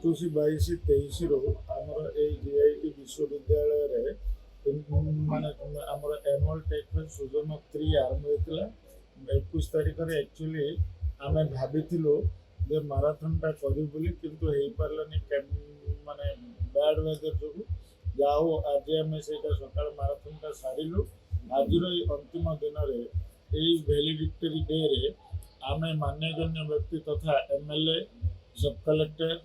21-22-23 आमर जीआईटी विश्वविद्यालय माने आमर एनुअल टेक फेस्ट सीजन 3 आरंभ होता 21 तारीख में एक्चुअली आम भाभी जे माराथन टा करूँ किंतु हो पारानी माने बैड वेदर जो जाओ आज आम से सका माराथन टा सारू आज अंतिम दिन में वैलिडिक्टरी डे रे आम मान्यगण्य व्यक्ति तथा MLA sub collector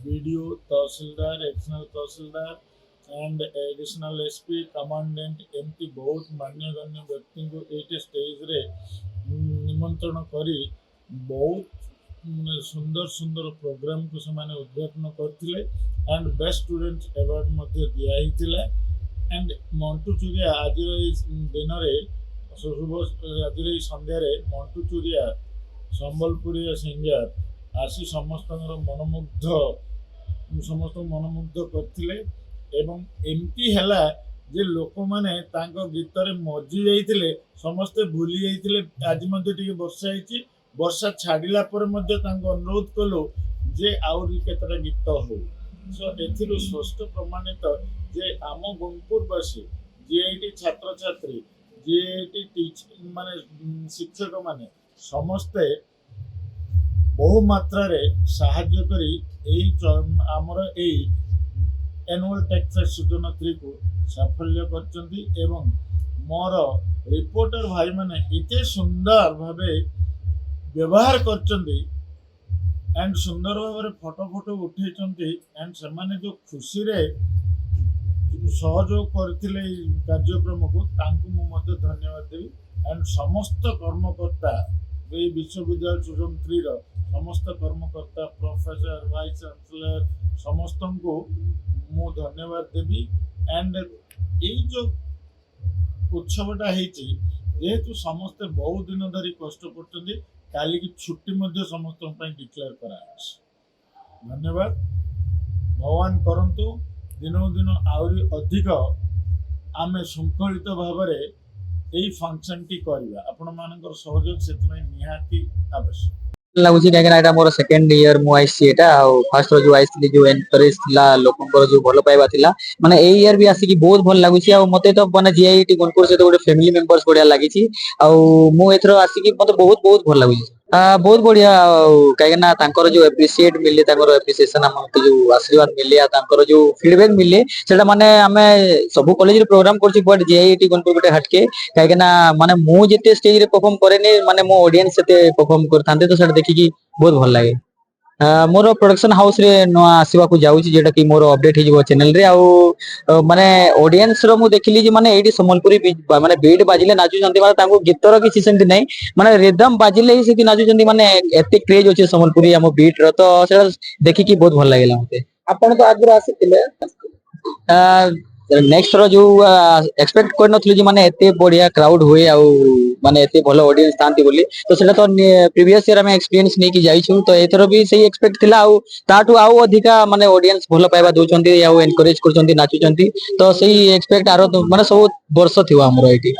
BDO tahsildar additional tahsildar and additional SP commandant एमती बहुत मान्यगण्य व्यक्ति को ये स्टेज रे निमंत्रण करी बहुत सुंदर सुंदर प्रोग्राम को से उद्घाटन करते एंड बेस्ट स्टूडेंट अवार्ड दिया एंड मंटू चूरिया आज दिन आज सन्धार मंटू चूरिया संबलपुरी सिंगर आसी समस्त मनमुग्ध करथिले एवं एमती हैला जे लोक माने तांको गीत रे मजी जाइथिले समस्ते भूली जाइथिले आज मध्ये टिके वर्षा होईची वर्षा छाड़िला पर मध्ये तांको अनुरोध कलो जे आउरी केतरा गीत हो सो एथिरु स्पष्ट प्रमाणित जे आम गुणपुरवासी जीआईटी छात्र छात्री जीआईटी टीचर माने शिक्षक माने समस्ते बहु मात्रा रे साहाय्य करी आमर एनुअल टेक फेस्ट सीजन 3 को साफल्य करचंदी एवं मोर रिपोर्टर भाई माने इते सुंदर भावे व्यवहार करचंदी एंड सुंदर भाव फोटो फोटो उठेचंदी एंड से माने जो खुशी रे सहयोग करथिले कार्यक्रम को तांकु मु मध्ये धन्यवाद देबी एंड समस्त कर्मकर्ता ये विश्वविद्यालय सीजन 3 रो समस्त कर्मकर्ता प्रोफेसर वाइस चांसलर समस्त को मु धन्यवाद देवी एंड ये जो उत्सवटा जेहेतु समस्ते बहुत दिन धरी कष्ट कर काली की छुट्टी समस्त डिक्लेयर करा धन्यवाद भगवान करंतु दिनों दिन आहरी अधिक आम श्रृंखलित भाव यही फंक्शन टी करवा आपण मानकर सहयोग से निहाती आवश्यक लगुच कहीं मोर सेकेंड इयर मुझे फर्स्ट जो आई जो एनकरेज लोक जो भल पाइबा माने ए इयर भी आसिक बहुत भल लगुच मत तो मैंने जीआईटी गुणपुर सहित गोटे फैमिली मेंबर्स बढ़िया लगी मुझे आसिक मत बहुत बहुत भल लगुच बहुत बढ़िया कहीं जो एप्रिशिएट मिले एप्रिसिएशन जो आशीर्वाद मिले जो फीडबैक मिले से माने आम सब कॉलेज प्रोग्राम कर जीआईटी गुणपुर गोटे हटके कहीं माने मुझे स्टेज रे परफॉर्म करे माने मो ऑडियंस से परफॉर्म करते तो देखिकी बहुत भल लगे मोर प्रोडक्शन हाउस रे नुआ आसीबा को जाउची जेटा कि मोर अपडेट हे जिवो चैनल रे माने ऑडियंस रो मु देखिली जे माने एडी संबलपुरी माने बीट बाजिले नाचु जंती माने तांको गीतर किछि सेंती नै माने रिदम बाजिले ही सेति नाचु जंती माने एते क्रेज होचे संबलपुरी हम बीट रो तो सेटा देखिकी बहुत भल लागेला मते आपण तो आगुर आसीतिले नेक्स्ट रो जो एक्सपेक्ट कर नथली जे माने एते बढ़िया क्राउड होए माने एते भलो ऑडियंस थांती बोली तो सेटा तो प्रीवियस ईयर में एक्सपीरियंस नै की जाइछु तो एथरो भी सही एक्सपेक्ट थिला ताठू अधिका माने ऑडियंस भलो पाइबा दोचंती एनकरेज करचंती नाचुचंती तो सही एक्सपेक्ट आरो माने सब वर्ष थिवा हमरो एटी।